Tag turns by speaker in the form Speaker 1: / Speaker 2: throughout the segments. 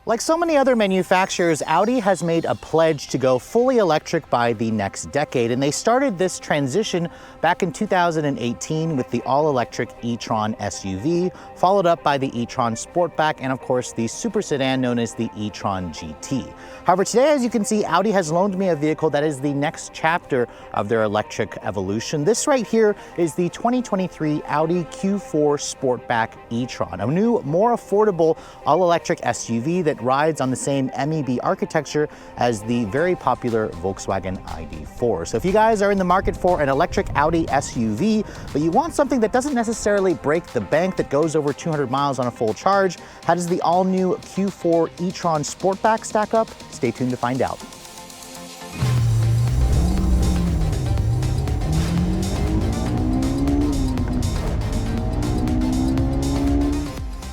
Speaker 1: Like so many other manufacturers, Audi has made a pledge to go fully electric by the next decade, and they started this transition back in 2018 with the all-electric e-tron SUV, followed up by the e-tron Sportback, and of course the super sedan known as the e-tron GT. However, today, as you can see, Audi has loaned me a vehicle that is the next chapter of their electric evolution. This right here is the 2023 Audi Q4 Sportback e-tron, a new, more affordable all-electric SUV that rides on the same MEB architecture as the very popular Volkswagen ID.4. So if you guys are in the market for an electric Audi SUV, but you want something that doesn't necessarily break the bank, that goes over 200 miles on a full charge, how does the all-new Q4 e-tron Sportback stack up? Stay tuned to find out.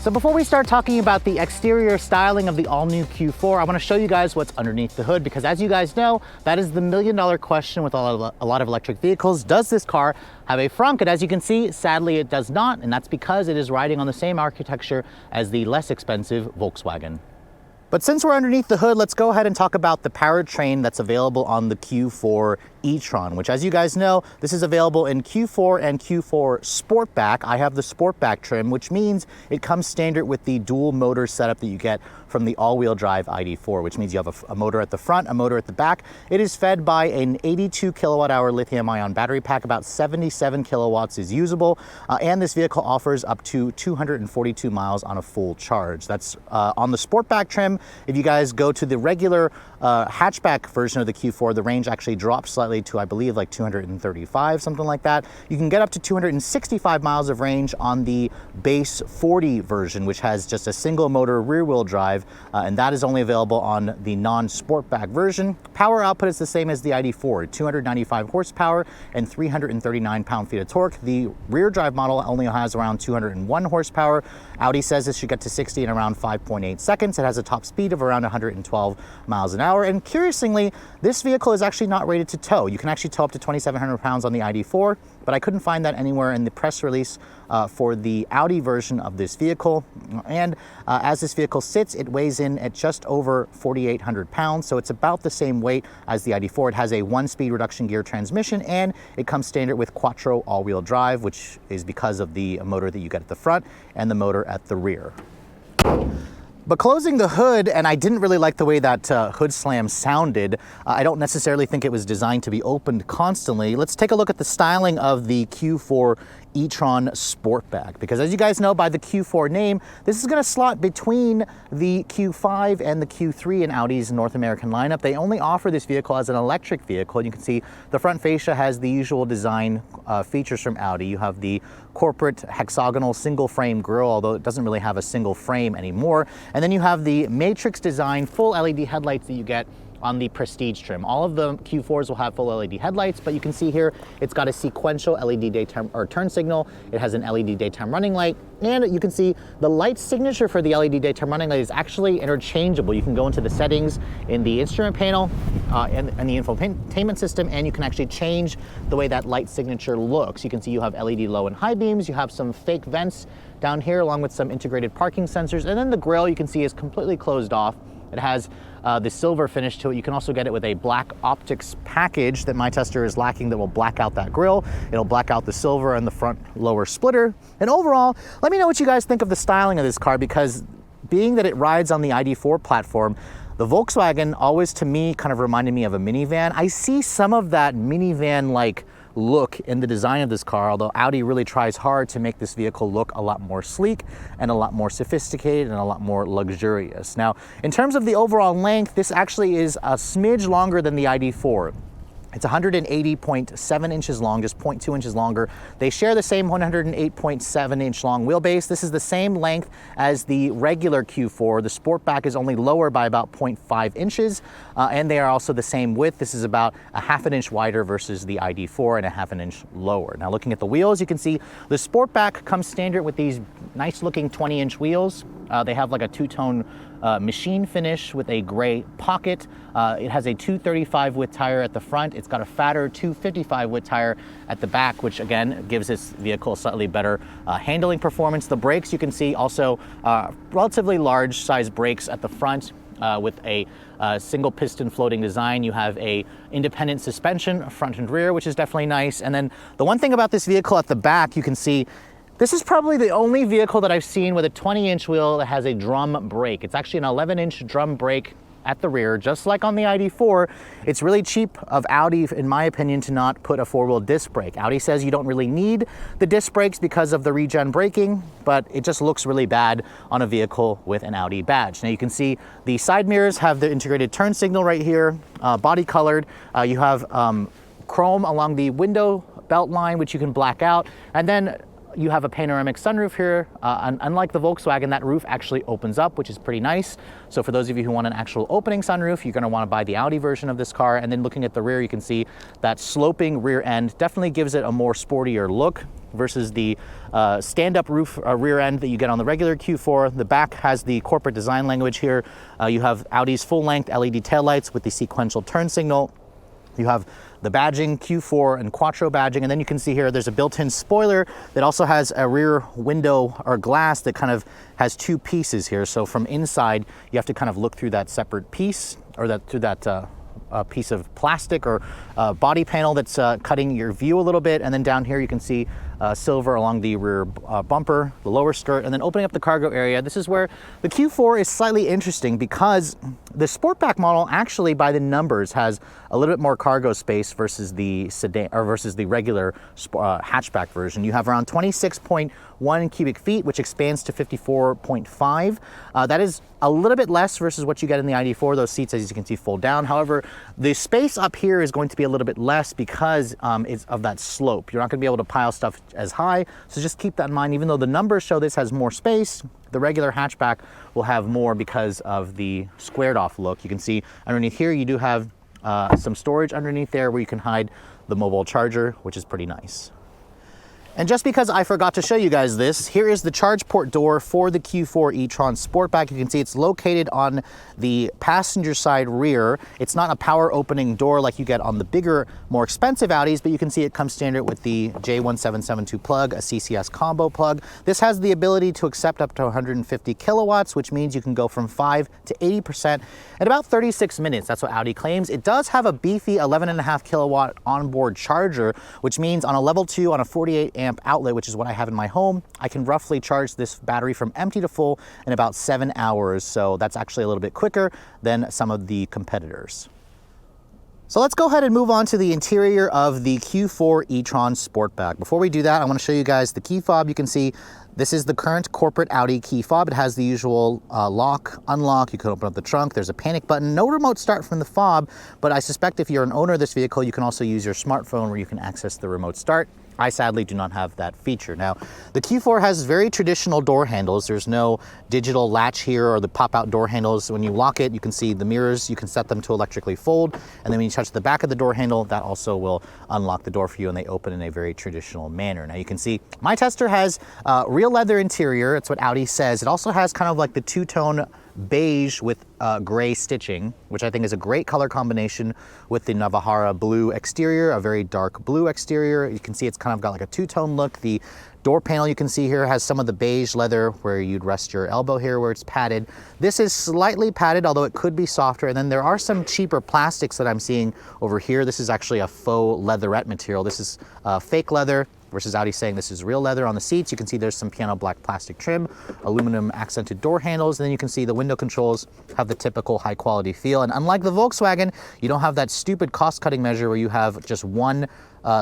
Speaker 1: So before we start talking about the exterior styling of the all-new Q4, I want to show you guys what's underneath the hood, because as you guys know, that is the million-dollar question with a lot of electric vehicles. Does this car have a frunk? And as you can see, sadly it does not, and that's because it is riding on the same architecture as the less expensive Volkswagen. But since we're underneath the hood, let's go ahead and talk about the powertrain that's available on the Q4 e-tron, which, as you guys know, this is available in Q4 and Q4 Sportback. I have the Sportback trim, which means it comes standard with the dual motor setup that you get from the all-wheel drive ID.4, which means you have a motor at the front, a motor at the back. It is fed by an 82 kilowatt-hour lithium-ion battery pack. About 77 kilowatts is usable, and this vehicle offers up to 242 miles on a full charge. That's on the Sportback trim. If you guys go to the regular hatchback version of the Q4, the range actually drops slightly to, I believe, like 235, something like that. You can get up to 265 miles of range on the base 40 version, which has just a single motor rear wheel drive, and that is only available on the non-Sportback version. Power output is the same as the ID.4, 295 horsepower and 339 pound-feet of torque. The rear drive model only has around 201 horsepower. Audi says this should get to 60 in around 5.8 seconds. It has a top speed of around 112 miles an hour. And curiously, this vehicle is actually not rated to tow. You can actually tow up to 2,700 pounds on the ID.4, but I couldn't find that anywhere in the press release for the Audi version of this vehicle. And as this vehicle sits, it weighs in at just over 4,800 pounds, so it's about the same weight as the ID.4. It has a 1-speed reduction gear transmission, and it comes standard with Quattro all-wheel drive, which is because of the motor that you get at the front and the motor at the rear. But closing the hood, and I didn't really like the way that hood slam sounded. I don't necessarily think it was designed to be opened constantly. Let's take a look at the styling of the Q4 e-tron Sportback, because as you guys know by the Q4 name, this is going to slot between the Q5 and the Q3 in Audi's North American lineup. They only offer this vehicle as an electric vehicle, and you can see the front fascia has the usual design features from Audi. You have the corporate hexagonal single frame grille, although it doesn't really have a single frame anymore. And then you have the matrix design full LED headlights that you get on the Prestige trim. All of the Q4s will have full LED headlights, but you can see here it's got a sequential LED daytime or turn signal. It has an LED daytime running light, and you can see the light signature for the LED daytime running light is actually interchangeable. You can go into the settings in the instrument panel and the infotainment system, and you can actually change the way that light signature looks. You can see you have LED low and high beams, you have some fake vents down here along with some integrated parking sensors, and then the grille you can see is completely closed off. It has the silver finish to it. You can also get it with a black optics package that my tester is lacking that will black out that grille. It'll black out the silver and the front lower splitter. And overall, let me know what you guys think of the styling of this car, because being that it rides on the ID.4 platform, the Volkswagen always, to me, kind of reminded me of a minivan. I see some of that minivan-like look in the design of this car, although Audi really tries hard to make this vehicle look a lot more sleek and a lot more sophisticated and a lot more luxurious. Now, in terms of the overall length, this actually is a smidge longer than the ID.4. It's 180.7 inches long, just 0.2 inches longer. They share the same 108.7 inch long wheelbase. This is the same length as the regular Q4. The Sportback is only lower by about 0.5 inches, and they are also the same width. This is about a half an inch wider versus the ID.4 and a half an inch lower. Now, looking at the wheels, you can see the Sportback comes standard with these nice looking 20-inch wheels. They have like a two-tone machine finish with a gray pocket. It has a 235 width tire at the front. It's got a fatter 255 width tire at the back, which again gives this vehicle slightly better handling performance. The brakes, you can see also relatively large size brakes at the front. With a single piston floating design. You have a independent suspension front and rear, which is definitely nice. And then the one thing about this vehicle at the back, you can see this is probably the only vehicle that I've seen with a 20-inch wheel that has a drum brake. It's actually an 11-inch drum brake at the rear, just like on the ID.4. It's really cheap of Audi, in my opinion, to not put a four-wheel disc brake. Audi says you don't really need the disc brakes because of the regen braking, but it just looks really bad on a vehicle with an Audi badge. Now you can see the side mirrors have the integrated turn signal right here, body colored. You have chrome along the window belt line, which you can black out, and then you have a panoramic sunroof here. Unlike the Volkswagen, that roof actually opens up, which is pretty nice. So for those of you who want an actual opening sunroof, you're going to want to buy the Audi version of this car. And then looking at the rear, you can see that sloping rear end definitely gives it a more sportier look versus the stand-up roof rear end that you get on the regular Q4. The back has the corporate design language here. You have Audi's full-length LED taillights with the sequential turn signal. You have the badging, Q4 and Quattro badging, and then you can see here there's a built-in spoiler that also has a rear window or glass that kind of has two pieces here. So from inside, you have to kind of look through that separate piece, or through that piece of plastic or body panel that's cutting your view a little bit. And then down here you can see silver along the rear bumper, the lower skirt, and then opening up the cargo area. This is where the Q4 is slightly interesting because the Sportback model actually by the numbers has a little bit more cargo space versus the sedan or versus the regular hatchback version. You have around 26.1 cubic feet, which expands to 54.5. That is a little bit less versus what you get in the ID.4. Those seats, as you can see, fold down. However, the space up here is going to be a little bit less because it's of that slope. You're not going to be able to pile stuff as high, so just keep that in mind. Even though the numbers show this has more space, the regular hatchback will have more because of the squared off look. You can see underneath here you do have some storage underneath there where you can hide the mobile charger, which is pretty nice. And just because I forgot to show you guys this, here is the charge port door for the Q4 e-tron Sportback. You can see it's located on the passenger side rear. It's not a power opening door like you get on the bigger, more expensive Audis, but you can see it comes standard with the J1772 plug, a CCS combo plug. This has the ability to accept up to 150 kilowatts, which means you can go from 5 to 80% in about 36 minutes. That's what Audi claims. It does have a beefy 11.5 kilowatt onboard charger, which means on a level 2 on a 48 amp outlet, which is what I have in my home, I can roughly charge this battery from empty to full in about 7 hours. So that's actually a little bit quicker than some of the competitors. So let's go ahead and move on to the interior of the Q4 e-tron Sportback. Before we do that, I want to show you guys the key fob. You can see this is the current corporate Audi key fob. It has the usual lock, unlock. You can open up the trunk. There's a panic button. No remote start from the fob, but I suspect if you're an owner of this vehicle, you can also use your smartphone where you can access the remote start. I sadly do not have that feature. Now, the Q4 has very traditional door handles. There's no digital latch here or the pop-out door handles. When you lock it, you can see the mirrors. You can set them to electrically fold. And then when you touch the back of the door handle, that also will unlock the door for you, and they open in a very traditional manner. Now, you can see my tester has real leather interior. It's what Audi says. It also has kind of like the two-tone beige with gray stitching, which I think is a great color combination with the Navajara blue exterior, a very dark blue exterior. You can see it's kind of got like a two-tone look. The door panel you can see here has some of the beige leather where you'd rest your elbow here where it's padded. This is slightly padded, although it could be softer. And then there are some cheaper plastics that I'm seeing over here. This is actually a faux leatherette material. This is fake leather versus Audi saying this is real leather. On the seats, you can see there's some piano black plastic trim, aluminum accented door handles, and then you can see the window controls have the typical high quality feel. And unlike the Volkswagen, you don't have that stupid cost cutting measure where you have just one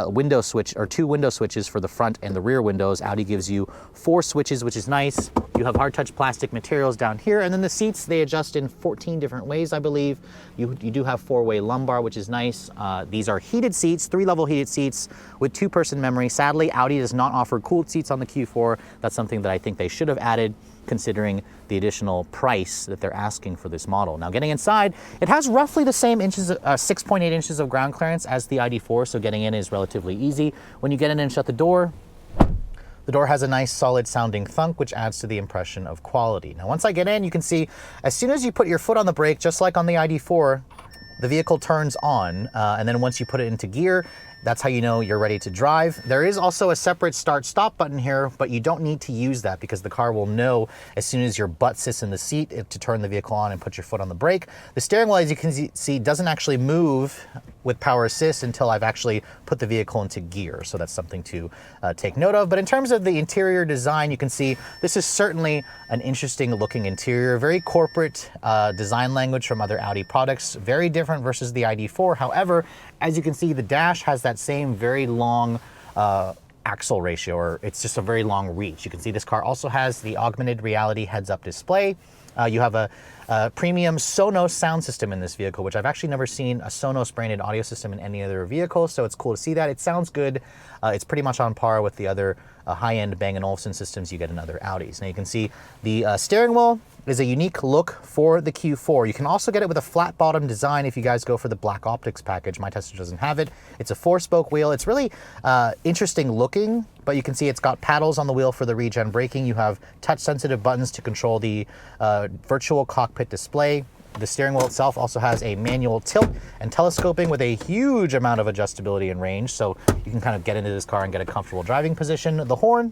Speaker 1: window switch or two window switches for the front and the rear windows. Audi gives you 4 switches, which is nice. You have hard touch plastic materials down here, and then the seats, they adjust in 14 different ways, I believe. You do have 4-way lumbar, which is nice. These are heated seats, 3-level heated seats with 2-person memory. Sadly, Audi does not offer cooled seats on the Q4. That's something that I think they should have added, considering the additional price that they're asking for this model. Now, getting inside, it has roughly the same inches, 6.8 inches of ground clearance as the ID.4, so getting in is relatively easy. When you get in and shut the door, The door has a nice solid sounding thunk, which adds to the impression of quality. Now, once I get in, you can see as soon as you put your foot on the brake, just like on the ID.4, the vehicle turns on, and then once you put it into gear, that's how you know you're ready to drive. There is also a separate start-stop button here, but you don't need to use that because the car will know as soon as your butt sits in the seat to turn the vehicle on and put your foot on the brake. The steering wheel, as you can see, doesn't actually move with power assist until I've actually put the vehicle into gear. So that's something to take note of. But in terms of the interior design, you can see this is certainly an interesting looking interior, very corporate design language from other Audi products, very different versus the ID.4. However, as you can see, the dash has that same very long axle ratio, or it's just a very long reach. You can see this car also has the augmented reality heads-up display. You have a premium Sonos sound system in this vehicle, which I've actually never seen a Sonos branded audio system in any other vehicle, so it's cool to see that. It sounds good. It's pretty much on par with the other high-end Bang & Olufsen systems you get in other Audis. Now you can see the steering wheel is a unique look for the Q4. You can also get it with a flat bottom design if you guys go for the black optics package. My Tesla doesn't have it. It's a 4-spoke wheel. It's really interesting looking, but you can see it's got paddles on the wheel for the regen braking. You have touch sensitive buttons to control the virtual cockpit display. The steering wheel itself also has a manual tilt and telescoping with a huge amount of adjustability and range, so you can kind of get into this car and get a comfortable driving position. The horn,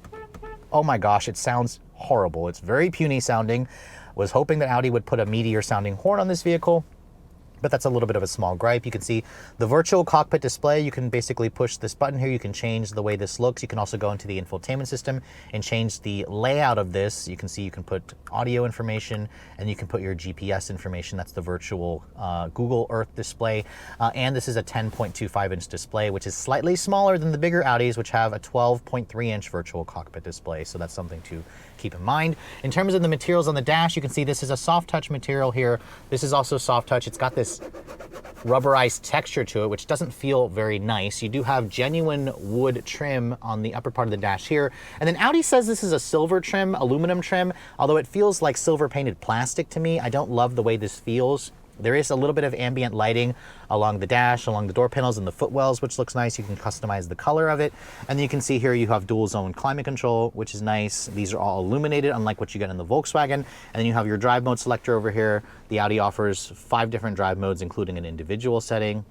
Speaker 1: oh my gosh, it sounds horrible. It's very puny sounding. Was hoping that Audi would put a meatier sounding horn on this vehicle, but that's a little bit of a small gripe. You can see the virtual cockpit display. You can basically push this button here. You can change the way this looks. You can also go into the infotainment system and change the layout of this. You can see you can put audio information and you can put your GPS information. That's the virtual Google Earth display. And this is a 10.25 inch display, which is slightly smaller than the bigger Audis, which have a 12.3 inch virtual cockpit display. So that's something to keep in mind. In terms of the materials on the dash, you can see this is a soft touch material here. This is also soft touch. It's got this rubberized texture to it, which doesn't feel very nice. You do have genuine wood trim on the upper part of the dash here. And then Audi says this is a silver trim, aluminum trim, although it feels like silver painted plastic to me. I don't love the way this feels. There is a little bit of ambient lighting along the dash, along the door panels and the footwells, which looks nice. You can customize the color of it. And then you can see here you have dual zone climate control, which is nice. These are all illuminated, unlike what you get in the Volkswagen. And then you have your drive mode selector over here. The Audi offers 5 different drive modes, including an individual setting,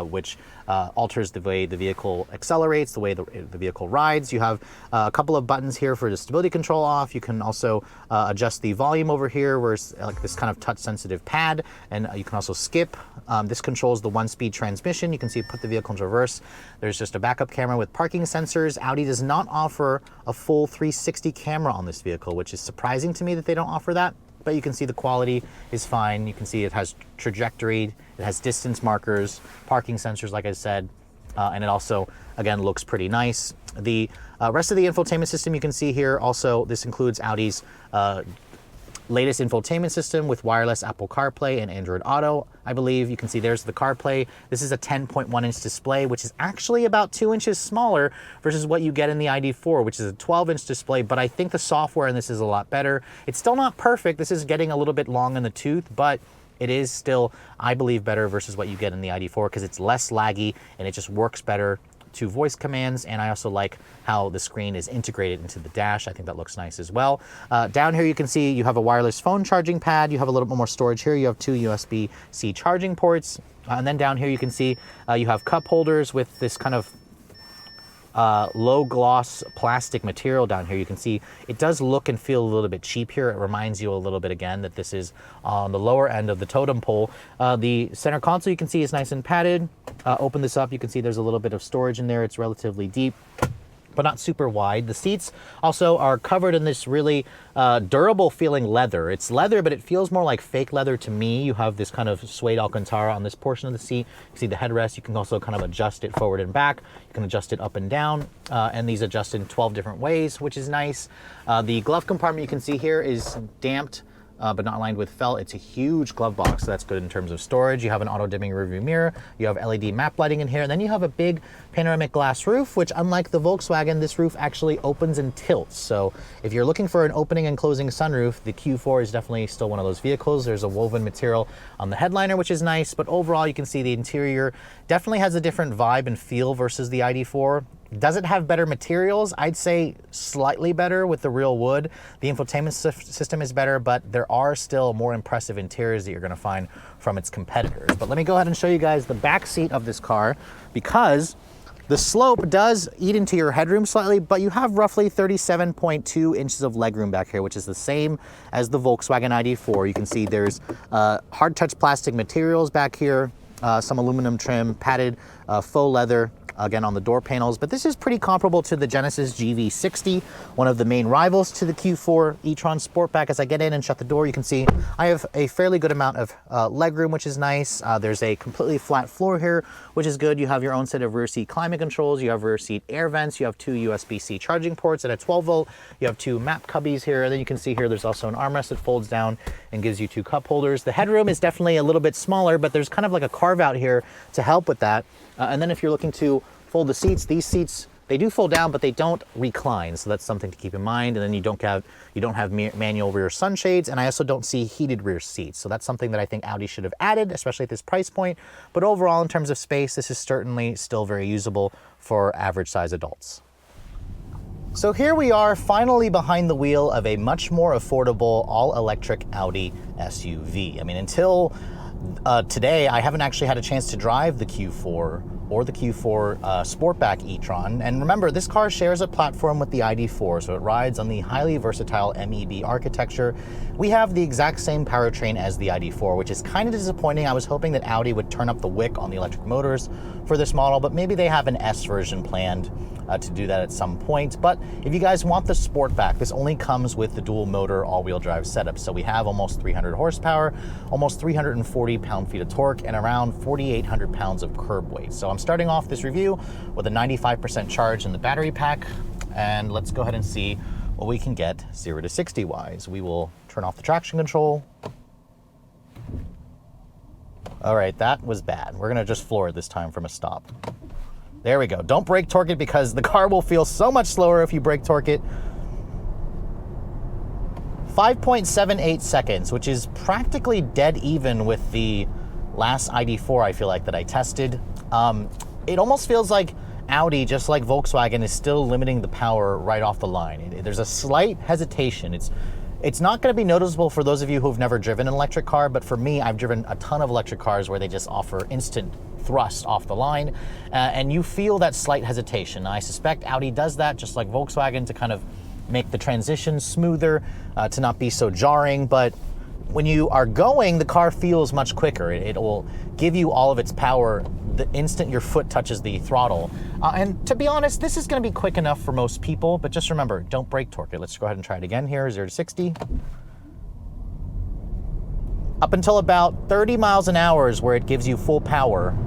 Speaker 1: which alters the way the vehicle accelerates, the way the vehicle rides. You have a couple of buttons here for the stability control off. You can also adjust the volume over here, where it's like this kind of touch sensitive pad, and you can also skip. This controls the 1-speed transmission. You can see put the vehicle into reverse. There's just a backup camera with parking sensors. Audi does not offer a full 360 camera on this vehicle, which is surprising to me that they don't offer that. But you can see the quality is fine. You can see it has trajectory, it has distance markers, parking sensors, like I said, and it also, again, looks pretty nice. The rest of the infotainment system you can see here, also, this includes Audi's latest infotainment system with wireless Apple CarPlay and Android Auto, I believe. You can see there's the CarPlay. This is a 10.1 inch display, which is actually about 2 inches smaller versus what you get in the ID.4, which is a 12 inch display, but I think the software in this is a lot better. It's still not perfect. This is getting a little bit long in the tooth, but it is still, I believe, better versus what you get in the ID.4 because it's less laggy and it just works better to voice commands. And I also like how the screen is integrated into the dash. I think that looks nice as well. Down here you can see you have a wireless phone charging pad. You have a little bit more storage here. You have 2 USB-C charging ports. And then down here you can see you have cup holders with this kind of low gloss plastic material down here. You can see it does look and feel a little bit cheap here. It reminds you a little bit again that this is on the lower end of the totem pole. The center console you can see is nice and padded. Open this up, you can see there's a little bit of storage in there. It's relatively deep, but not super wide. The seats also are covered in this really durable feeling leather. It's leather, but it feels more like fake leather to me. You have this kind of suede Alcantara on this portion of the seat. You see the headrest. You can also kind of adjust it forward and back. You can adjust it up and down, and these adjust in 12 different ways, which is nice. The glove compartment you can see here is damped, but not lined with felt. It's a huge glove box, so that's good in terms of storage. You have an auto-dimming rearview mirror. You have LED map lighting in here. And then you have a big panoramic glass roof, which unlike the Volkswagen, this roof actually opens and tilts. So if you're looking for an opening and closing sunroof, the Q4 is definitely still one of those vehicles. There's a woven material on the headliner, which is nice, but overall you can see the interior definitely has a different vibe and feel versus the ID.4. Does it have better materials? I'd say slightly better with the real wood. The infotainment system is better, but there are still more impressive interiors that you're gonna find from its competitors. But let me go ahead and show you guys the back seat of this car, because the slope does eat into your headroom slightly, but you have roughly 37.2 inches of legroom back here, which is the same as the Volkswagen ID.4. You can see there's hard touch plastic materials back here, some aluminum trim, padded faux leather, again on the door panels, but this is pretty comparable to the Genesis GV60, one of the main rivals to the Q4 e-tron Sportback. As I get in and shut the door, you can see I have a fairly good amount of legroom, which is nice. There's a completely flat floor here, which is good. You have your own set of rear seat climate controls, you have rear seat air vents, you have 2 USB-C charging ports and a 12 volt, you have 2 map cubbies here, and then you can see here there's also an armrest that folds down and gives you 2 cup holders. The headroom is definitely a little bit smaller, but there's kind of like a carve out here to help with that. And then if you're looking to fold the seats, these seats, they do fold down, but they don't recline. So that's something to keep in mind. And then you don't have manual rear sunshades. And I also don't see heated rear seats. So that's something that I think Audi should have added, especially at this price point. But overall, in terms of space, this is certainly still very usable for average size adults. So here we are finally behind the wheel of a much more affordable all-electric Audi SUV. I mean, until today, I haven't actually had a chance to drive the Q4 or the Q4 Sportback e-tron. And remember, this car shares a platform with the ID.4, so it rides on the highly versatile MEB architecture. We have the exact same powertrain as the ID.4, which is kind of disappointing. I was hoping that Audi would turn up the wick on the electric motors for this model, but maybe they have an S version planned to do that at some point. But if you guys want the Sportback, this only comes with the dual motor all-wheel drive setup. So we have almost 300 horsepower, almost 340 pound-feet of torque, and around 4,800 pounds of curb weight. So I'm starting off this review with a 95% charge in the battery pack, and let's go ahead and see what we can get 0 to 60 wise. We will turn off the traction control. All right, that was bad. We're gonna just floor it this time from a stop. There we go. Don't brake torque it, because the car will feel so much slower if you brake torque it. 5.78 seconds, which is practically dead even with the last ID.4 I feel like that I tested. It almost feels like Audi, just like Volkswagen, is still limiting the power right off the line. There's a slight hesitation. It's not going to be noticeable for those of you who've never driven an electric car, but for me, I've driven a ton of electric cars where they just offer instant thrust off the line, and you feel that slight hesitation. I suspect Audi does that just like Volkswagen to kind of make the transition smoother, to not be so jarring, but when you are going, the car feels much quicker. It will give you all of its power the instant your foot touches the throttle. And to be honest, this is going to be quick enough for most people, but just remember, don't brake torque it. Let's go ahead and try it again here, 0 to 60. Up until about 30 miles an hour is where it gives you full power.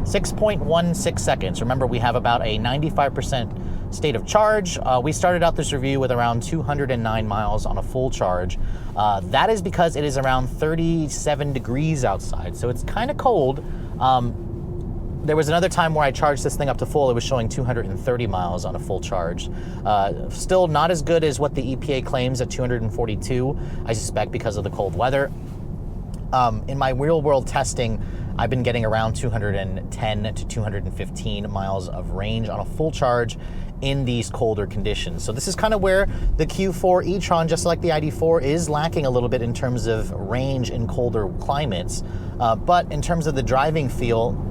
Speaker 1: 6.16 seconds. Remember, we have about a 95% state of charge. We started out this review with around 209 miles on a full charge. That is because it is around 37 degrees outside, so it's kind of cold. There was another time where I charged this thing up to full. It was showing 230 miles on a full charge. Still not as good as what the EPA claims at 242, I suspect because of the cold weather. In my real world testing, I've been getting around 210 to 215 miles of range on a full charge in these colder conditions. So this is kind of where the Q4 e-tron, just like the ID.4, is lacking a little bit in terms of range in colder climates. But in terms of the driving feel,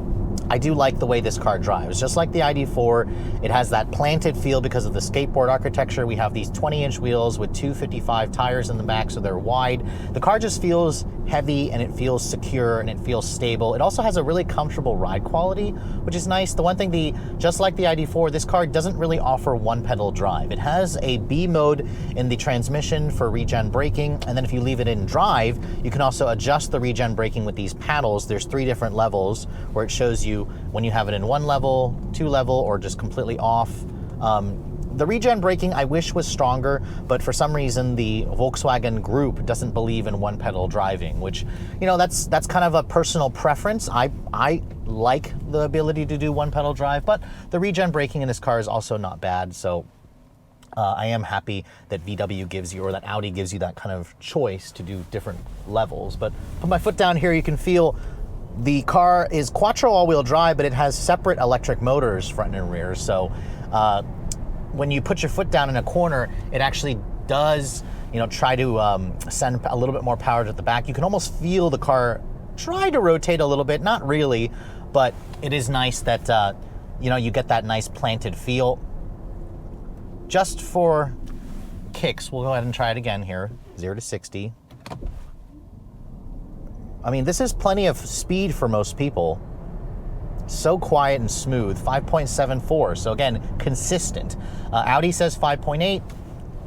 Speaker 1: I do like the way this car drives. Just like the ID.4, it has that planted feel because of the skateboard architecture. We have these 20-inch wheels with 255 tires in the back, so they're wide. The car just feels heavy, and it feels secure, and it feels stable. It also has a really comfortable ride quality, which is nice. The one thing, just like the ID.4, this car doesn't really offer one-pedal drive. It has a B mode in the transmission for regen braking, and then if you leave it in drive, you can also adjust the regen braking with these paddles. There's 3 different levels where it shows you when you have it in 1 level, 2 level, or just completely off. The regen braking I wish was stronger, but for some reason the Volkswagen group doesn't believe in one-pedal driving, which, you know, that's kind of a personal preference. I like the ability to do one-pedal drive, but the regen braking in this car is also not bad, so I am happy that VW gives you, or that Audi gives you, that kind of choice to do different levels. But put my foot down here, you can feel The car is quattro all-wheel drive, but it has separate electric motors front and rear. So when you put your foot down in a corner, it actually does, try to send a little bit more power to the back. You can almost feel the car try to rotate a little bit, not really, but it is nice that, you get that nice planted feel. Just for kicks, we'll go ahead and try it again here, 0 to 60. I mean, this is plenty of speed for most people. So quiet and smooth, 5.74. So again, consistent. Audi says 5.8.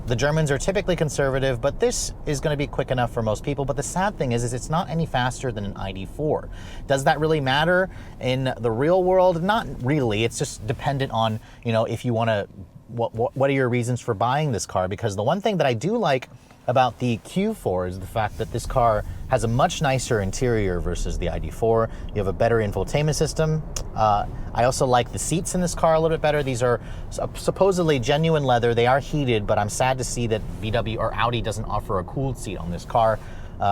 Speaker 1: The Germans are typically conservative, but this is going to be quick enough for most people. But the sad thing is it's not any faster than an ID.4. Does that really matter in the real world? Not really. It's just dependent on, if you want to, what are your reasons for buying this car? Because the one thing that I do like about the Q4 is the fact that this car has a much nicer interior versus the ID.4. You have a better infotainment system. I also like the seats in this car a little bit better. These are supposedly genuine leather. They are heated, but I'm sad to see that VW or Audi doesn't offer a cooled seat on this car,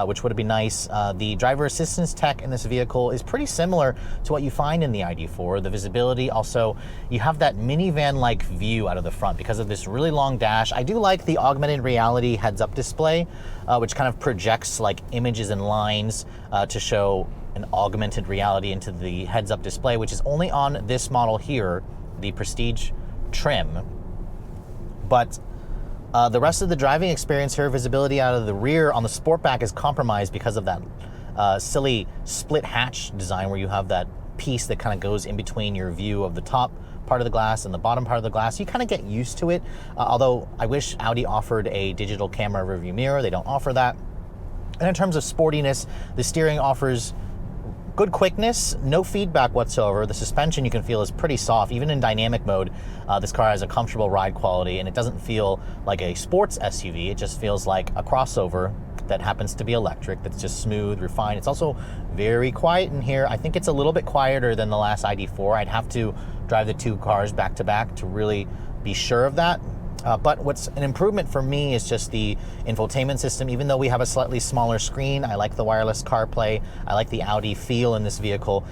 Speaker 1: which would be nice. The driver assistance tech in this vehicle is pretty similar to what you find in the ID.4. The visibility, also, you have that minivan-like view out of the front because of this really long dash. I do like the augmented reality heads-up display, which kind of projects like images and lines to show an augmented reality into the heads-up display, which is only on this model here, the Prestige trim. But the rest of the driving experience here, visibility out of the rear on the Sportback is compromised because of that silly split hatch design where you have that piece that kind of goes in between your view of the top part of the glass and the bottom part of the glass. You kind of get used to it, although I wish Audi offered a digital camera rearview mirror. They don't offer that. And in terms of sportiness, the steering offers good quickness, no feedback whatsoever. The suspension you can feel is pretty soft. Even in dynamic mode, this car has a comfortable ride quality, and it doesn't feel like a sports SUV. It just feels like a crossover that happens to be electric, that's just smooth, refined. It's also very quiet in here. I think it's a little bit quieter than the last ID.4. I'd have to drive the two cars back to back to really be sure of that. But what's an improvement for me is just the infotainment system. Even though we have a slightly smaller screen, I like the wireless CarPlay. I like the Audi feel in this vehicle.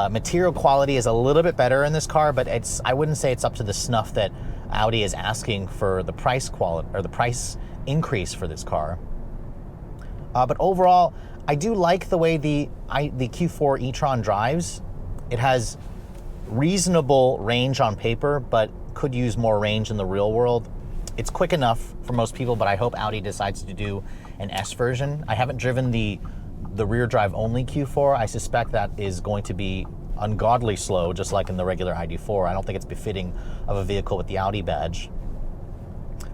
Speaker 1: Material quality is a little bit better in this car, but I wouldn't say it's up to the snuff that Audi is asking for the price quality or the price increase for this car. But overall, I do like the way the Q4 e-tron drives. It has reasonable range on paper, but could use more range in the real world. It's quick enough for most people, but I hope Audi decides to do an S version. I haven't driven the rear drive only Q4. I suspect that is going to be ungodly slow, just like in the regular ID.4. I don't think it's befitting of a vehicle with the Audi badge.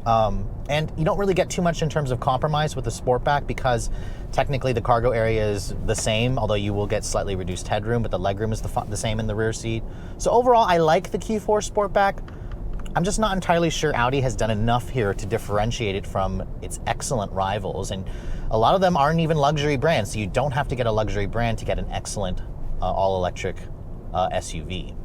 Speaker 1: And you don't really get too much in terms of compromise with the Sportback because technically the cargo area is the same, although you will get slightly reduced headroom, but the legroom is the same in the rear seat. So overall, I like the Q4 Sportback. I'm just not entirely sure Audi has done enough here to differentiate it from its excellent rivals. And a lot of them aren't even luxury brands, so you don't have to get a luxury brand to get an excellent all-electric SUV.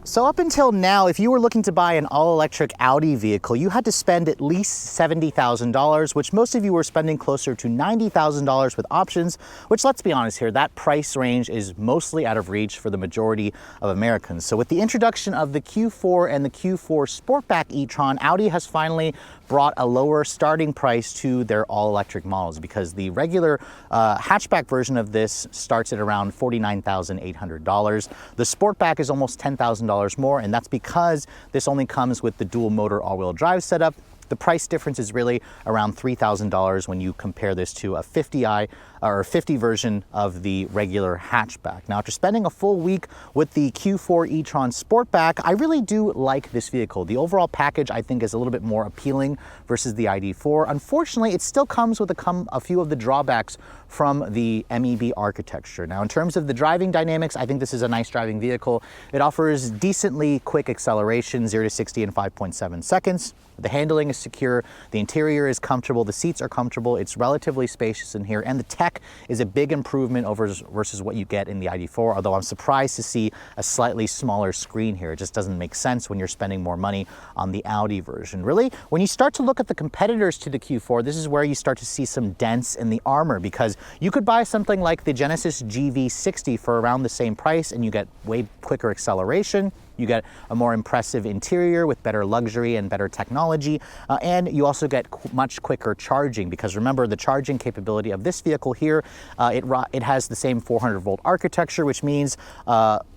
Speaker 1: So up until now, if you were looking to buy an all-electric Audi vehicle, you had to spend at least $70,000, which most of you were spending closer to $90,000 with options, which, let's be honest here, that price range is mostly out of reach for the majority of Americans. So with the introduction of the Q4 and the Q4 Sportback e-tron, Audi has finally brought a lower starting price to their all-electric models because the regular hatchback version of this starts at around $49,800. The Sportback is almost $10,000 more, and that's because this only comes with the dual motor all-wheel drive setup. The price difference is really around $3,000 when you compare this to a 50i or 50 version of the regular hatchback. Now, after spending a full week with the Q4 e-tron Sportback, I really do like this vehicle. The overall package, I think, is a little bit more appealing versus the ID.4. Unfortunately, it still comes with a few of the drawbacks from the MEB architecture. Now, in terms of the driving dynamics, I think this is a nice driving vehicle. It offers decently quick acceleration, 0 to 60 in 5.7 seconds. The handling is secure, the interior is comfortable, the seats are comfortable, it's relatively spacious in here, and the tech is a big improvement over versus what you get in the ID.4, although I'm surprised to see a slightly smaller screen here. It just doesn't make sense when you're spending more money on the Audi version. Really, when you start to look at the competitors to the Q4, this is where you start to see some dents in the armor, because you could buy something like the Genesis GV60 for around the same price and you get way quicker acceleration. You get a more impressive interior with better luxury and better technology, and you also get much quicker charging, because remember, the charging capability of this vehicle here, it has the same 400-volt architecture, which means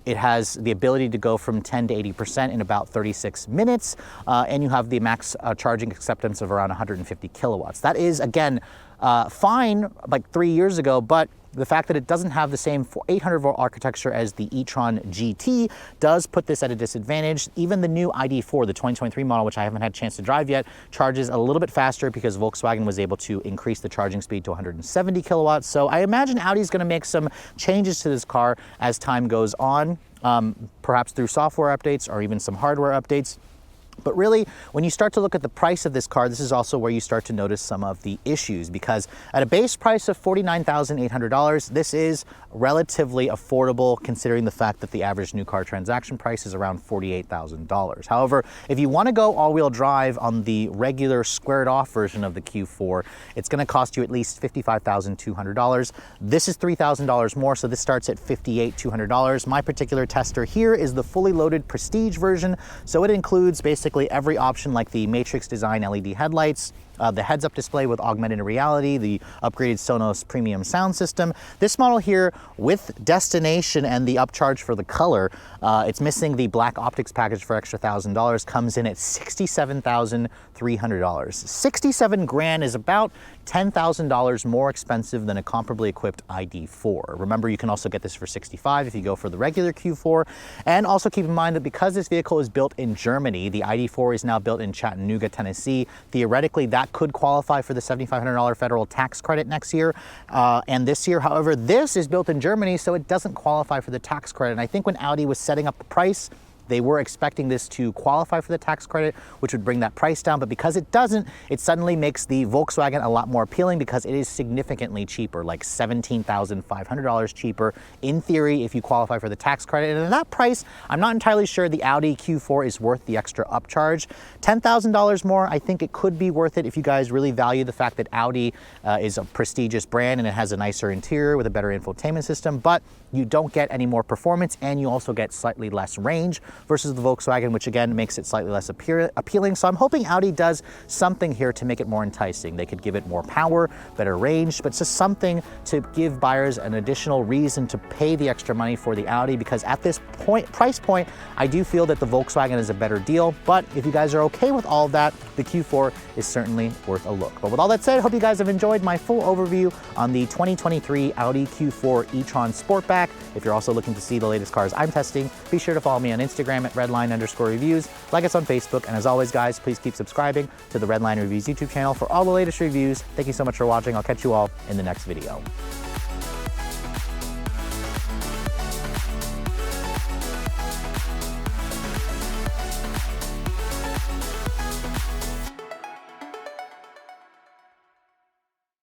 Speaker 1: it has the ability to go from 10 to 80% in about 36 minutes, and you have the max charging acceptance of around 150 kilowatts. That is, again, fine like 3 years ago, but the fact that it doesn't have the same 800-volt architecture as the e-tron GT does put this at a disadvantage. Even the new ID.4, the 2023 model, which I haven't had a chance to drive yet, charges a little bit faster because Volkswagen was able to increase the charging speed to 170 kilowatts. So I imagine Audi's going to make some changes to this car as time goes on, perhaps through software updates or even some hardware updates. But really, when you start to look at the price of this car, this is also where you start to notice some of the issues, because at a base price of $49,800, this is relatively affordable considering the fact that the average new car transaction price is around $48,000. However, if you want to go all-wheel drive on the regular squared-off version of the Q4, it's going to cost you at least $55,200. This is $3,000 more, so this starts at $58,200. My particular tester here is the fully loaded Prestige version, so it includes basically every option like the Matrix Design LED headlights, the heads-up display with augmented reality, the upgraded Sonos premium sound system. This model here with Destination and the upcharge for the color, it's missing the black optics package for extra $1,000, comes in at $67,300. 67 grand is about $10,000 more expensive than a comparably equipped ID.4. Remember, you can also get this for 65 if you go for the regular Q4. And also keep in mind that because this vehicle is built in Germany, the ID.4 is now built in Chattanooga, Tennessee. Theoretically, that could qualify for the $7,500 federal tax credit next year and this year. However, this is built in Germany, so it doesn't qualify for the tax credit. And I think when Audi was setting up the price, they were expecting this to qualify for the tax credit, which would bring that price down. But because it doesn't, it suddenly makes the Volkswagen a lot more appealing because it is significantly cheaper, like $17,500 cheaper in theory if you qualify for the tax credit. And at that price, I'm not entirely sure the Audi Q4 is worth the extra upcharge. $10,000 more, I think it could be worth it if you guys really value the fact that Audi is a prestigious brand and it has a nicer interior with a better infotainment system, but you don't get any more performance and you also get slightly less range versus the Volkswagen, which again makes it slightly less appealing. So I'm hoping Audi does something here to make it more enticing. They could give it more power, better range, but just something to give buyers an additional reason to pay the extra money for the Audi, because at this price point, I do feel that the Volkswagen is a better deal. But if you guys are okay with all of that, the Q4 is certainly worth a look. But with all that said, I hope you guys have enjoyed my full overview on the 2023 Audi Q4 e-tron Sportback. If you're also looking to see the latest cars I'm testing, be sure to follow me on Instagram at Redline_reviews, like us on Facebook, and as always guys, please keep subscribing to the Redline Reviews YouTube channel for all the latest reviews. Thank you so much for watching. I'll catch you all in the next video.